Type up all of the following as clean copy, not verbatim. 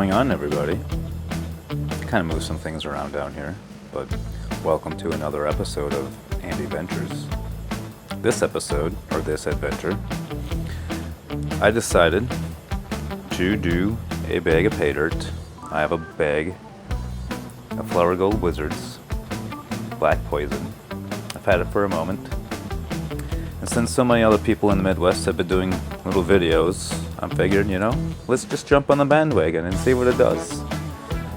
going on, everybody? Kind of move some things around down here, but welcome to another episode of Andy Ventures. This episode, or this adventure, I decided to do a bag of Paydirt. I have a bag of Flower Gold Wizards Black Poison. I've had it for a moment. And since so many other people in the Midwest have been doing little videos, I figured, let's just jump on the bandwagon and see what it does.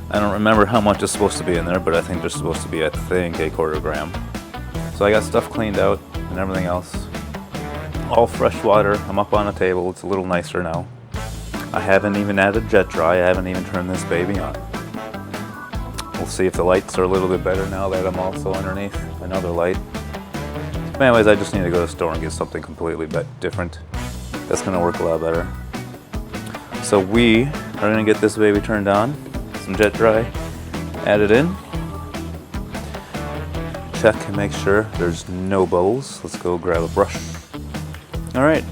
I don't remember how much is supposed to be in there, but I think there's supposed to be, a quarter gram. So I got stuff cleaned out and everything else. All fresh water. I'm up on a table. It's a little nicer now. I haven't even added jet dry. I haven't even turned this baby on. We'll see if the lights are a little bit better now that I'm also underneath another light. But anyways, I just need to go to the store and get something completely different. That's going to work a lot better. So we are going to get this baby turned on. Some jet dry added in. Check and make sure there's no bubbles. Let's go grab a brush. Alright,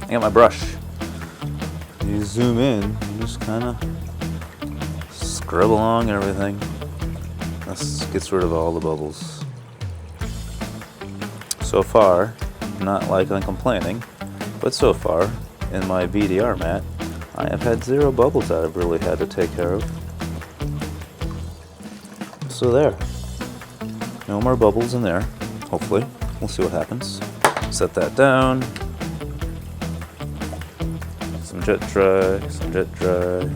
I got my brush. You zoom in and just kind of scrub along everything. This gets rid of all the bubbles. So far, not like I'm complaining, but so far in my VDR mat, I have had 0 bubbles that I've really had to take care of. So there. No more bubbles in there, hopefully. We'll see what happens. Set that down. Some jet dry.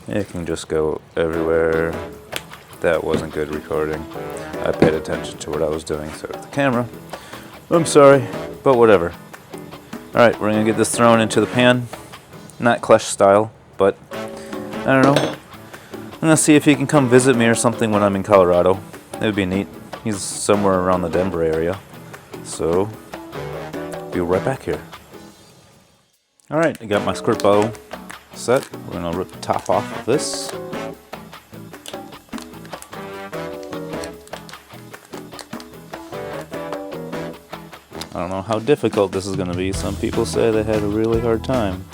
It can just go everywhere. That wasn't good recording. I paid attention to what I was doing, so with the camera. I'm sorry, but whatever. Alright, we're gonna get this thrown into the pan. Not Klesh style, but I don't know. I'm gonna see if he can come visit me or something when I'm in Colorado. It would be neat. He's somewhere around the Denver area. So, be right back here. Alright, I got my squirt bottle set. We're gonna rip the top off of this. I don't know how difficult this is going to be. Some people say they had a really hard time.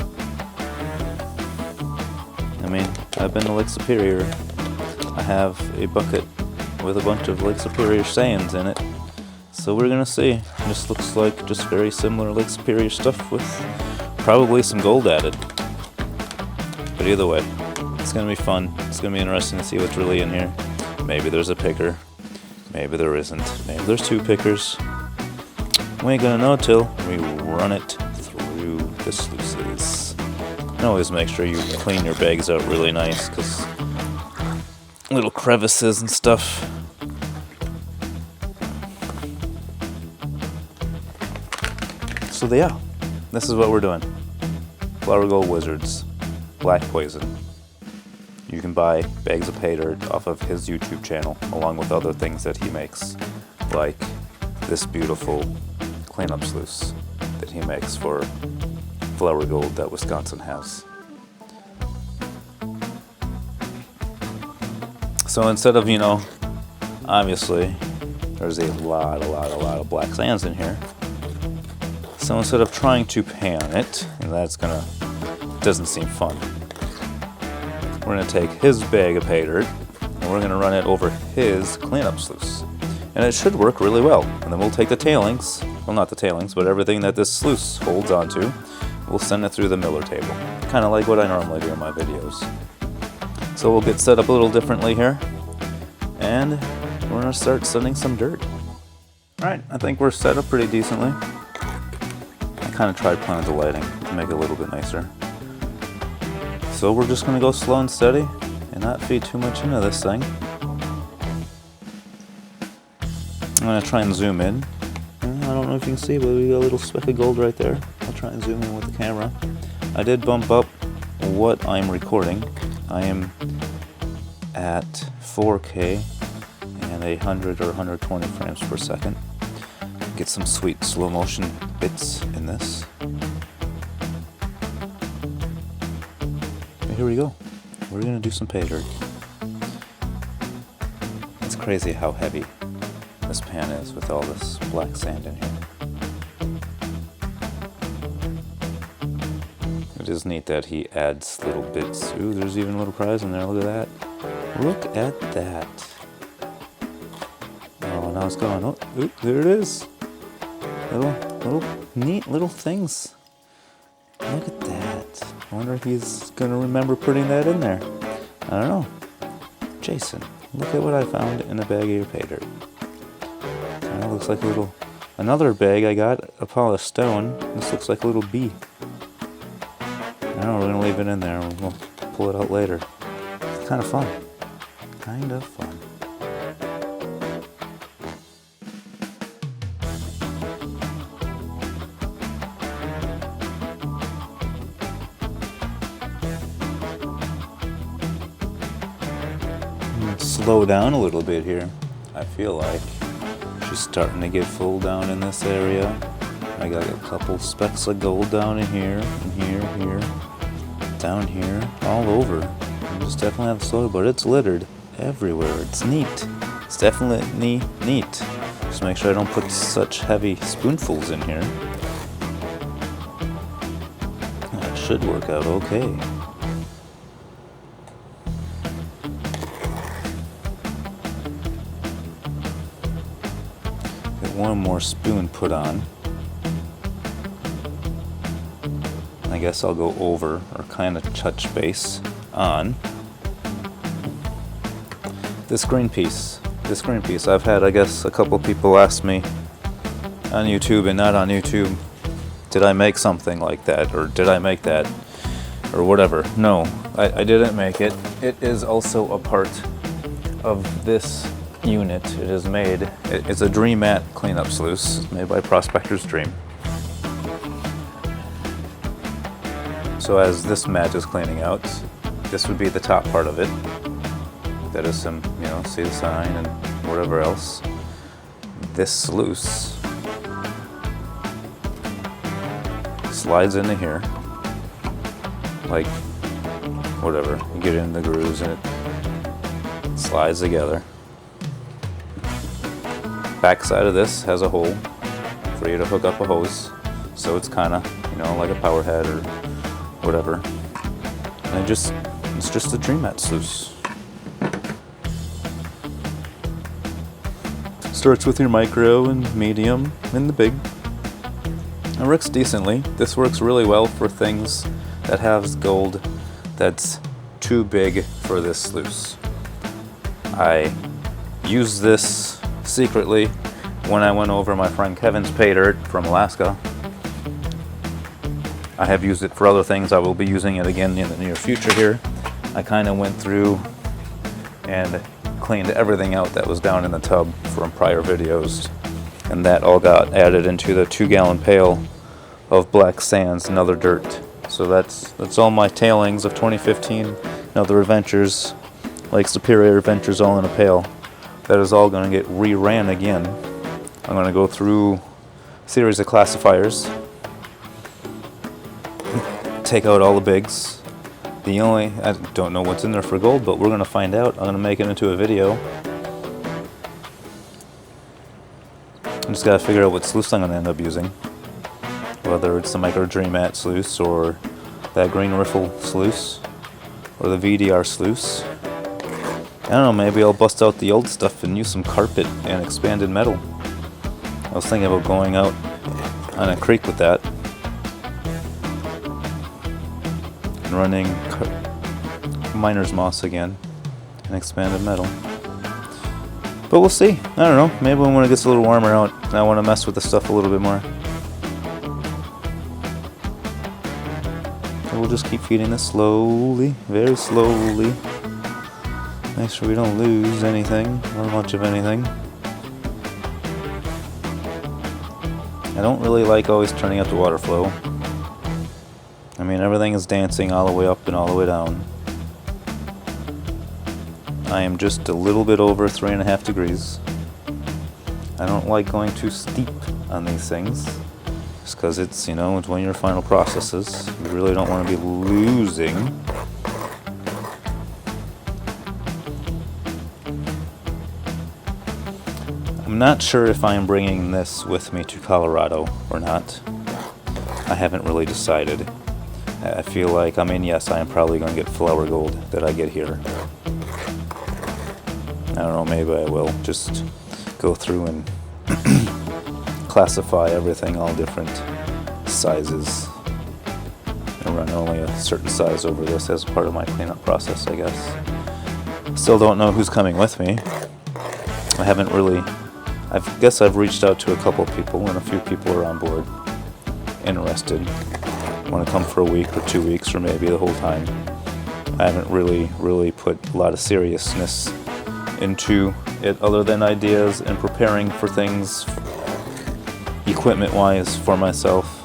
I mean, I've been to Lake Superior. I have a bucket with a bunch of Lake Superior sands in it. So we're going to see. This looks like just very similar Lake Superior stuff with probably some gold added. But either way, it's going to be fun. It's going to be interesting to see what's really in here. Maybe there's a picker. Maybe there isn't. Maybe there's 2 pickers. We ain't gonna know till we run it through the sluices. And always make sure you clean your bags out really nice, because little crevices and stuff. So yeah, this is what we're doing. Flower Gold Wizards Black Poison. You can buy bags of Paydirt off of his YouTube channel, along with other things that he makes, like this beautiful cleanup sluice that he makes for Flower Gold that Wisconsin has. So instead of, obviously there's a lot of black sands in here. So instead of trying to pan it, and doesn't seem fun. We're gonna take his bag of Paydirt and we're gonna run it over his cleanup sluice. And it should work really well. And then we'll take the tailings, well, not the tailings, but everything that this sluice holds onto, we'll send it through the miller table. Kind of like what I normally do in my videos. So we'll get set up a little differently here. And we're going to start sending some dirt. Alright, I think we're set up pretty decently. I kind of tried playing with the lighting to make it a little bit nicer. So we're just going to go slow and steady and not feed too much into this thing. I'm going to try and zoom in. I don't know if you can see, but we got a little speck of gold right there. I'll try and zoom in with the camera. I did bump up what I'm recording. I am at 4K and 100 or 120 frames per second. Get some sweet slow motion bits in this. But here we go. We're going to do some Paydirt. It's crazy how heavy this pan is with all this black sand in here. It is neat that he adds little bits. Ooh, there's even a little prize in there. Look at that. Look at that. Oh, now it's going. Oh, ooh, there it is. Little neat little things. Look at that. I wonder if he's going to remember putting that in there. I don't know. Jason, look at what I found in a bag of your Paydirt. Kind of looks like a little... Another bag I got, a polished stone. This looks like a little bee. I don't know, we're going to leave it in there. We'll pull it out later. It's kind of fun. Kind of fun. Slow down a little bit here. I feel like she's starting to get full down in this area. I got a couple specks of gold down in here, down here, all over. I just definitely have to slow, but it's littered everywhere. It's neat. It's definitely neat. Just make sure I don't put such heavy spoonfuls in here. That should work out okay. One more spoon put on. I guess I'll go over or kind of touch base on this green piece. This green piece. I've had, I guess, a couple people ask me on YouTube and not on YouTube, did I make something like that, or did I make that, or whatever. No, I didn't make it. It is also a part of this unit. It is made, it's a Dream Mat cleanup sluice made by Prospector's Dream. So as this mat is cleaning out, this would be the top part of it. That is some, you know, see the sign and whatever else. This sluice slides into here, like whatever. You get in the grooves and it slides together. Back side of this has a hole for you to hook up a hose, so it's kind of, you know, like a power head or whatever. And it's just a Dream Mat sluice. Starts with your micro and medium and the big. It works decently. This works really well for things that have gold that's too big for this sluice. I use this secretly when I went over my friend Kevin's Paydirt from Alaska. I have used it for other things. I will be using it again in the near future here. I kind of went through and cleaned everything out that was down in the tub from prior videos, and that all got added into the 2-gallon pail of black sands and other dirt. So that's all my tailings of 2015 and other adventures, like Superior Adventures, all in a pail. That is all going to get re-ran again. I'm going to go through a series of classifiers, take out all the bigs. I don't know what's in there for gold, but we're going to find out. I'm going to make it into a video. I just got to figure out what sluice I'm going to end up using. Whether it's the Micro Dream Mat sluice, or that green riffle sluice, or the VDR sluice. I don't know, maybe I'll bust out the old stuff and use some carpet and expanded metal. I was thinking about going out on a creek with that and running miner's moss again and expanded metal. But we'll see. I don't know, maybe when it gets a little warmer out, I want to mess with the stuff a little bit more. So we'll just keep feeding this slowly, very slowly. Make sure we don't lose anything, or much of anything. I don't really like always turning up the water flow. I mean, everything is dancing all the way up and all the way down. I am just a little bit over 3.5 degrees. I don't like going too steep on these things, just because it's, you know, it's one of your final processes. You really don't want to be losing. I'm not sure if I'm bringing this with me to Colorado or not. I haven't really decided. I feel like, I mean, yes, I am probably going to get flower gold that I get here. I don't know, maybe I will just go through and classify everything, all different sizes, and run only a certain size over this as part of my cleanup process, I guess. Still don't know who's coming with me. I haven't really, I guess I've reached out to a couple people, and a few people are on board, interested, want to come for a week or 2 weeks or maybe the whole time. I haven't really put a lot of seriousness into it other than ideas and preparing for things equipment-wise for myself.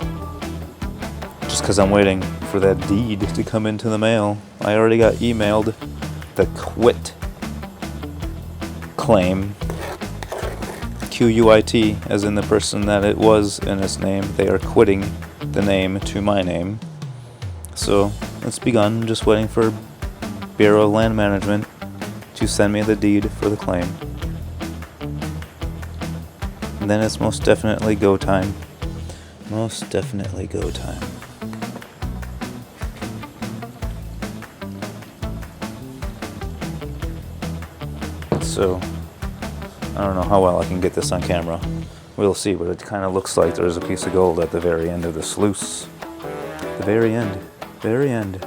Just because I'm waiting for that deed to come into the mail. I already got emailed the quit claim. QUIT, as in the person that it was in his name. They are quitting the name to my name. So it's begun. I'm just waiting for Bureau of Land Management to send me the deed for the claim. And then it's most definitely go time. Most definitely go time. So, I don't know how well I can get this on camera. We'll see, but it kind of looks like there's a piece of gold at the very end of the sluice. The very end. Very end.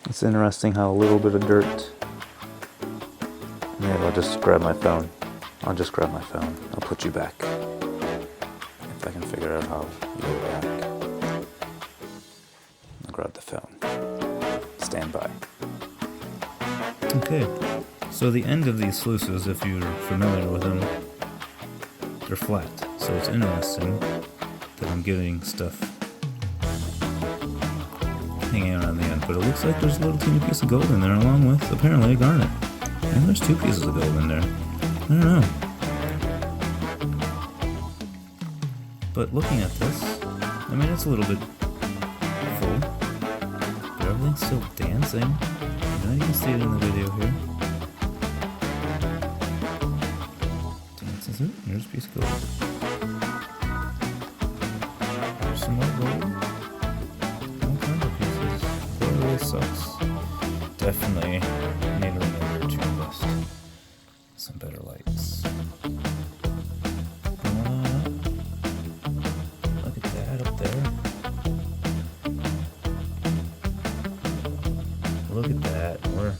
It's interesting how a little bit of dirt. Maybe I'll just grab my phone. I'll put you back. If I can figure out how you go back. I'll grab the phone. Stand by. Okay, so the end of these sluices, if you're familiar with them, they're flat. So it's interesting that I'm getting stuff hanging out on the end. But it looks like there's a little teeny piece of gold in there along with, apparently, a garnet. And there's 2 pieces of gold in there. I don't know. But looking at this, I mean, it's a little bit full. But everything's still dancing. You can see it in the video here. Dances it. There's a piece of gold. There's some more gold. All kinds of pieces. That really sucks. Definitely need to remember to invest in some better lights. Look at that up there. Look at that. We're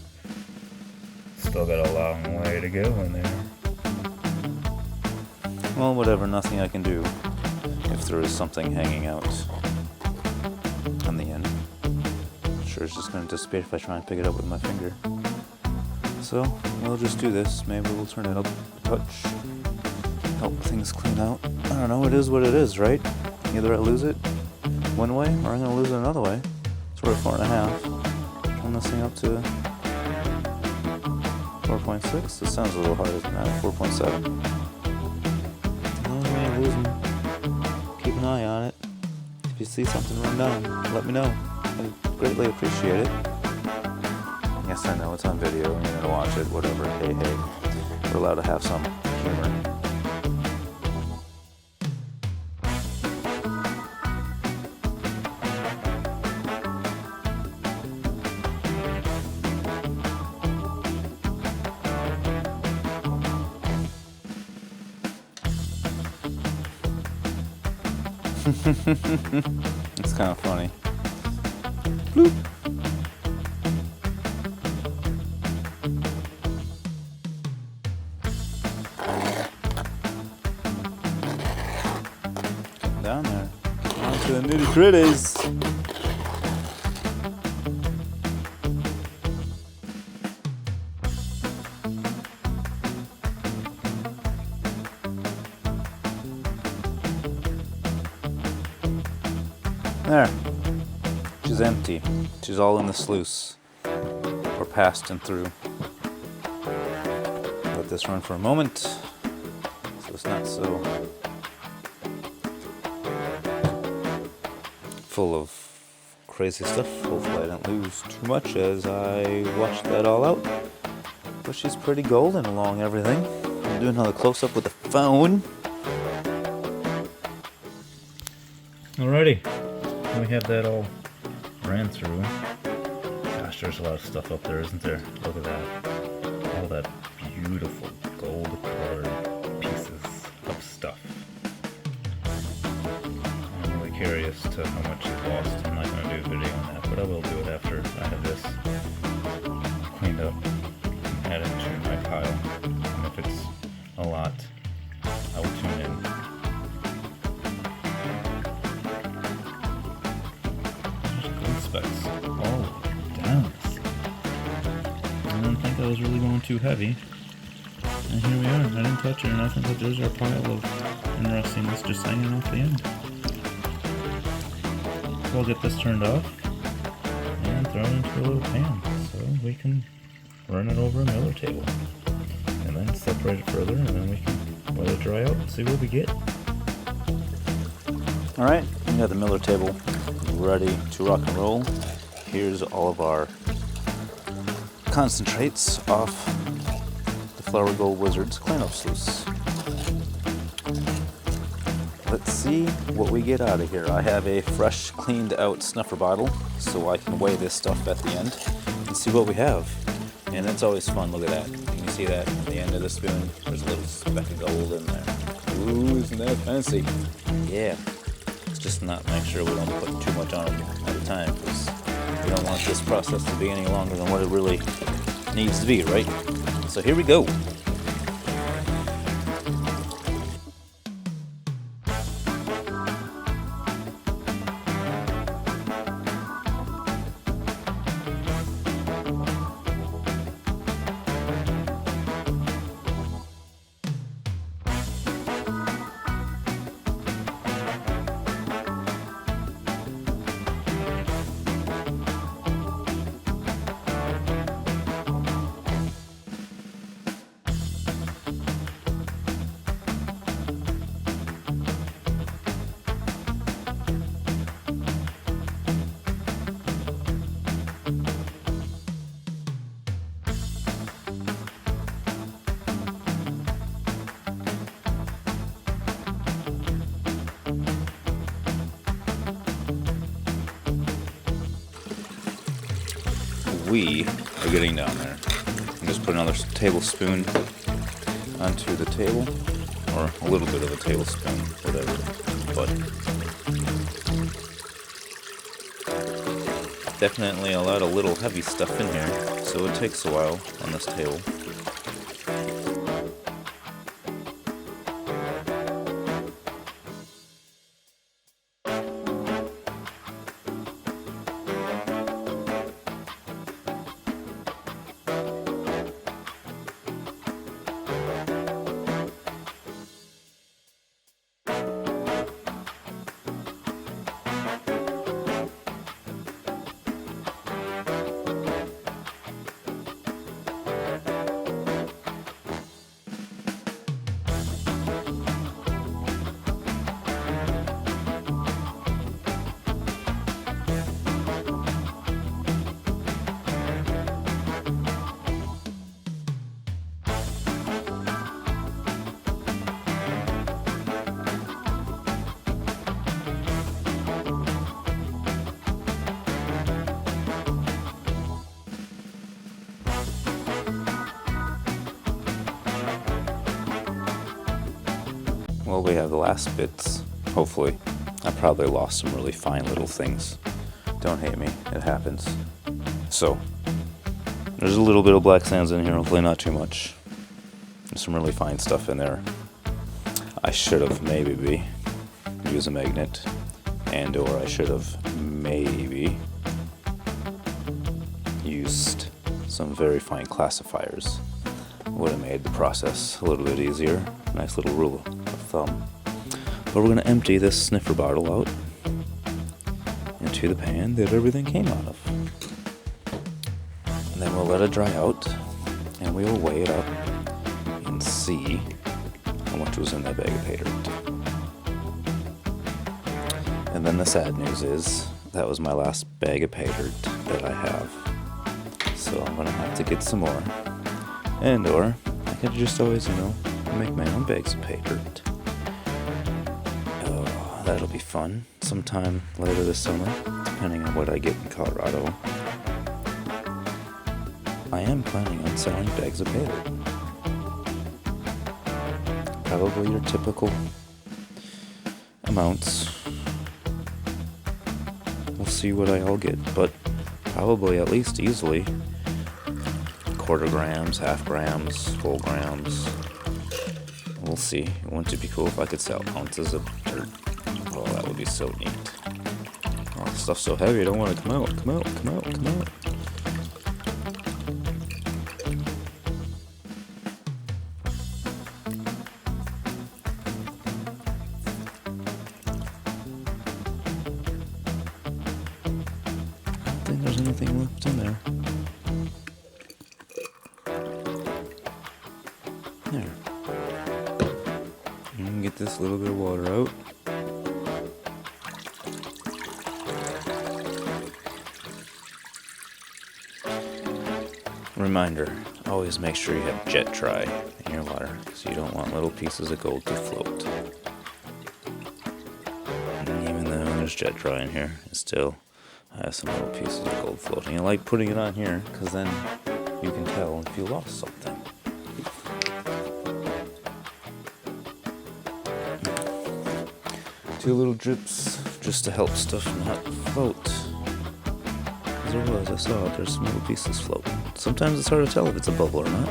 still got a long way to go in there. Well, whatever. Nothing I can do if there is something hanging out on the end. Sure, it's just going to disappear if I try and pick it up with my finger. So, we'll just do this. Maybe we'll turn it up a touch. Help things clean out. I don't know. It is what it is, right? Either I lose it one way or I'm going to lose it another way. It's worth 4.5. Turn this thing up to 4.6. This sounds a little harder than that. 4.7. The only way I'm losing. Keep an eye on it. If you see something run down, let me know. I greatly appreciate it. Yes, I know it's on video. You're gonna watch it. Whatever. Hey, we're allowed to have some humor. It's kind of funny. Bloop. Getting down there. Getting on to the nitty gritties. There. She's empty. She's all in the sluice. Or past and through. Let this run for a moment. So it's not so full of crazy stuff. Hopefully I don't lose too much as I wash that all out. But she's pretty golden along everything. I'll do another close-up with the phone. Alrighty, we have that all ran through. Gosh, there's a lot of stuff up there, isn't there? Look at that. All that beautiful gold colored pieces of stuff. I'm really curious to how much is lost. I'm not going to do a video on that, but I will do it after I have this cleaned up and added to my pile. And if it's a lot, I will tune in. There's gold specks all down. I didn't think that was really going too heavy. And here we are. I didn't touch it, and I think that there's our pile of interestingness just hanging off the end. So I'll get this turned off and throw it into a little pan so we can run it over a miller table. And then separate it further, and then we can let it dry out and see what we get. Alright, we got the miller table ready to rock and roll. Here's all of our concentrates off the Flower Gold Wizard's cleanup sluice. Let's see what we get out of here. I have a fresh, cleaned out snuffer bottle, so I can weigh this stuff at the end and see what we have. And it's always fun. Look at that. Can you see that at the end of the spoon? There's a little speck of gold in there. Ooh, isn't that fancy? Yeah. Let's just not make sure we don't put too much on it at a time, because we don't want this process to be any longer than what it really needs to be, right? So here we go. We are getting down there. I'm just put another tablespoon onto the table, or a little bit of a tablespoon, whatever. But definitely a lot of little heavy stuff in here, so it takes a while on this table. Well, we have the last bits, hopefully. I probably lost some really fine little things. Don't hate me, it happens. So, there's a little bit of black sands in here, hopefully not too much. There's some really fine stuff in there. I should have maybe used a magnet, and or I should have maybe used some very fine classifiers. Would have made the process a little bit easier. Nice little rule of thumb. But we're going to empty this sniffer bottle out into the pan that everything came out of. And then we'll let it dry out, and we will weigh it up and see how much was in that bag of Paydirt. And then the sad news is that was my last bag of Paydirt that I have. So I'm going to have to get some more. And or I could just always, make my own bags of Paydirt. That'll be fun sometime later this summer, depending on what I get in Colorado. I am planning on selling bags of Paydirt. Probably your typical amounts. We'll see what I all get, but probably at least easily quarter grams, half grams, full grams. We'll see. Wouldn't it be cool if I could sell ounces of dirt? Oh, that would be so neat. Oh, the stuff's so heavy, I don't want to come out. Come out. I don't think there's anything left in there. There. You can get this little bit of water out. Reminder, always make sure you have jet dry in your water, because you don't want little pieces of gold to float. And even though there's jet dry in here, still I have some little pieces of gold floating. I like putting it on here, because then you can tell if you lost something. Two little drips just to help stuff not float. I saw there's some little pieces floating. Sometimes it's hard to tell if it's a bubble or not.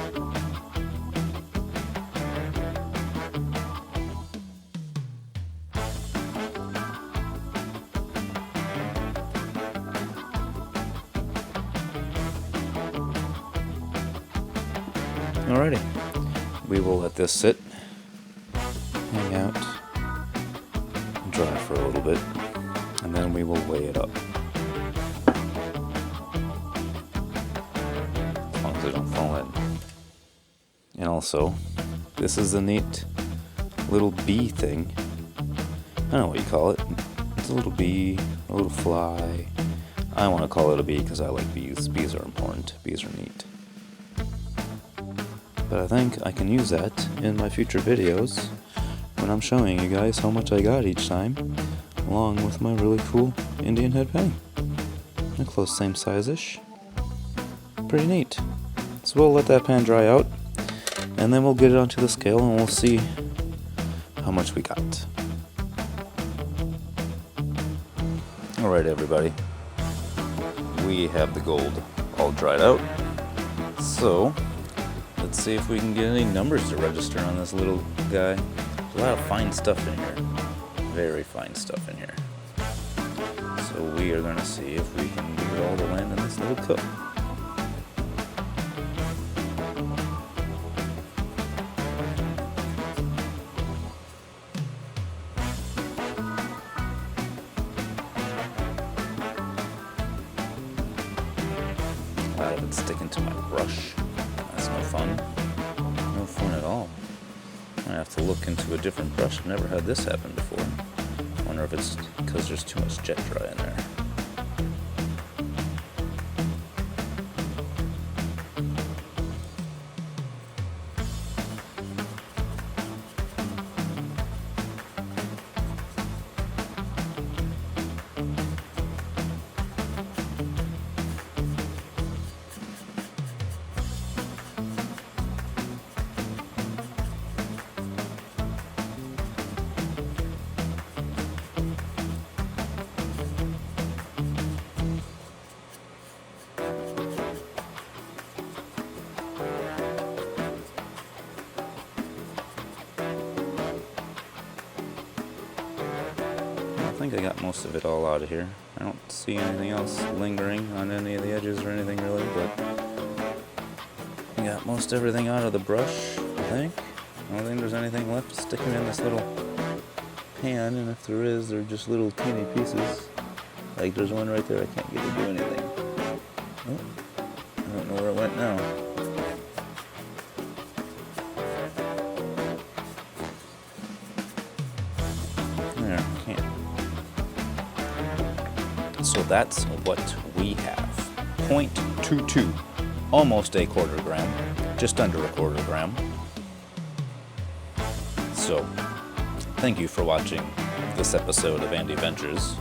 Alrighty, we will let this sit, hang out, and dry for a little bit, and then we will weigh it up. They don't fall in. And also, this is a neat little bee thing. I don't know what you call it. It's a little bee, a little fly. I want to call it a bee because I like bees. Bees are important. Bees are neat. But I think I can use that in my future videos when I'm showing you guys how much I got each time, along with my really cool Indian head penny. They're close, same size-ish. Pretty neat. So we'll let that pan dry out, and then we'll get it onto the scale and we'll see how much we got. Alright everybody, we have the gold all dried out, so let's see if we can get any numbers to register on this little guy. There's a lot of fine stuff in here, very fine stuff in here. So we are going to see if we can get it all to land in this little cup. It's sticking to my brush. That's no fun. No fun at all. I have to look into a different brush. I've never had this happen before. I wonder if it's because there's too much jet dry in there. I think I got most of it all out of here. I don't see anything else lingering on any of the edges or anything really, but I got most everything out of the brush, I think. I don't think there's anything left sticking in this little pan, and if there is, they're just little teeny pieces. Like there's one right there, I can't get it to do anything. Oh, I don't know where it went now. There, can't. So that's what we have. 0.22, almost a quarter gram, just under a quarter gram. So, thank you for watching this episode of Andy Ventures.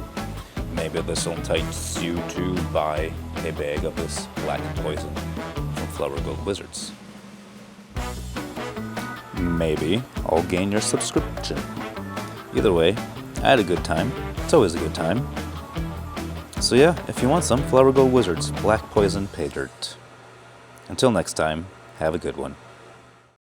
Maybe this will entice you to buy a bag of this black poison from Flower Gold Wizards. Maybe I'll gain your subscription. Either way, I had a good time. It's always a good time. So yeah, if you want some, Flower Gold Wizards, Black Poison Paydirt. Until next time, have a good one.